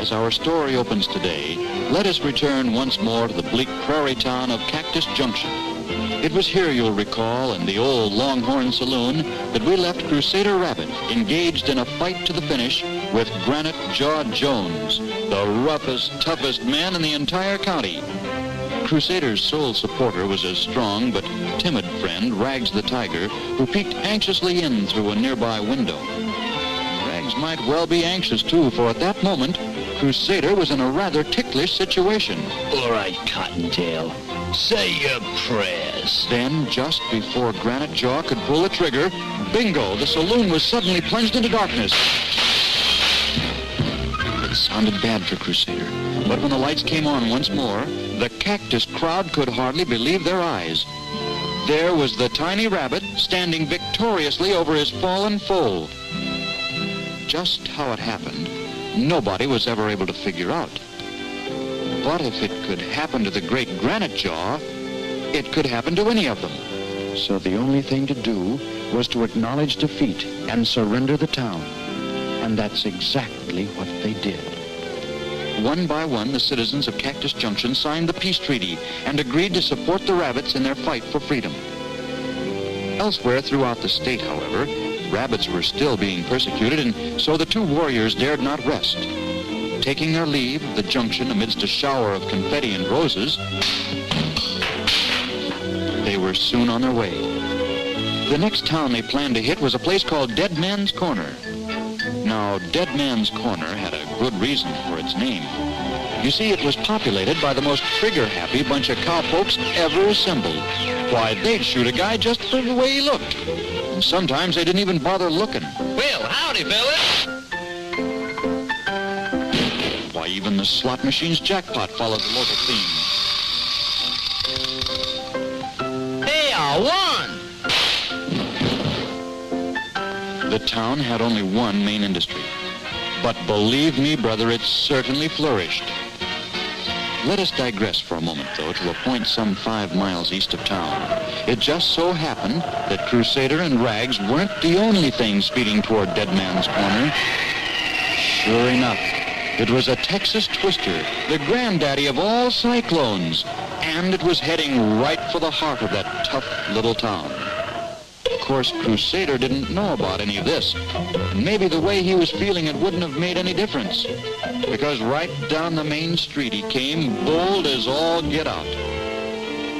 As our story opens today, let us return once more to the bleak prairie town of Cactus Junction. It was here, you'll recall, in the old Longhorn Saloon, that we left Crusader Rabbit engaged in a fight to the finish with Granite Jaw Jones, the roughest, toughest man in the entire county. Crusader's sole supporter was his strong but timid friend, Rags the Tiger, who peeked anxiously in through a nearby window. Rags might well be anxious, too, for at that moment, Crusader was in a rather ticklish situation. All right, Cottontail, say your prayers. Then, just before Granite Jaw could pull the trigger, bingo, the saloon was suddenly plunged into darkness. It sounded bad for Crusader, but when the lights came on once more, the Cactus crowd could hardly believe their eyes. There was the tiny rabbit standing victoriously over his fallen foe. Just how it happened, nobody was ever able to figure out. But if it could happen to the great Granite Jaw, it could happen to any of them. So the only thing to do was to acknowledge defeat and surrender the town. And that's exactly what they did. One by one, the citizens of Cactus Junction signed the peace treaty and agreed to support the rabbits in their fight for freedom. Elsewhere throughout the state, however, rabbits were still being persecuted, and so the two warriors dared not rest. Taking their leave of the junction amidst a shower of confetti and roses, they were soon on their way. The next town they planned to hit was a place called Dead Man's Corner. Now, Dead Man's Corner had a good reason for its name. You see, it was populated by the most trigger-happy bunch of cowpokes ever assembled. Why, they'd shoot a guy just for the way he looked. And sometimes they didn't even bother looking. Well, howdy, fellas. Why, even the slot machine's jackpot followed the local theme. Hey, I won! The town had only one main industry. But believe me, brother, it certainly flourished. Let us digress for a moment, though, to a point some 5 miles east of town. It just so happened that Crusader and Rags weren't the only things speeding toward Dead Man's Corner. Sure enough, it was a Texas twister, the granddaddy of all cyclones, and it was heading right for the heart of that tough little town. Of course, Crusader didn't know about any of this, and maybe the way he was feeling it wouldn't have made any difference, because right down the main street he came, bold as all get out.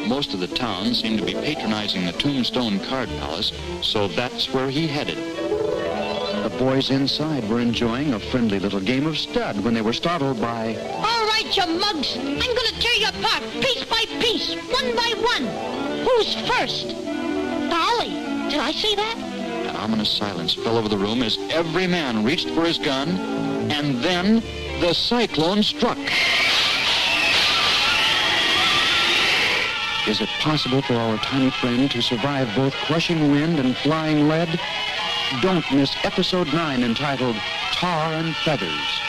Most of the town seemed to be patronizing the Tombstone Card Palace, so that's where he headed. The boys inside were enjoying a friendly little game of stud when they were startled by... All right, you mugs, I'm gonna tear you apart, piece by piece, one by one. Who's first? Golly, did I say that? An ominous silence fell over the room as every man reached for his gun, and then the cyclone struck. Is it possible for our tiny friend to survive both crushing wind and flying lead? Don't miss episode 9 entitled Tar and Feathers.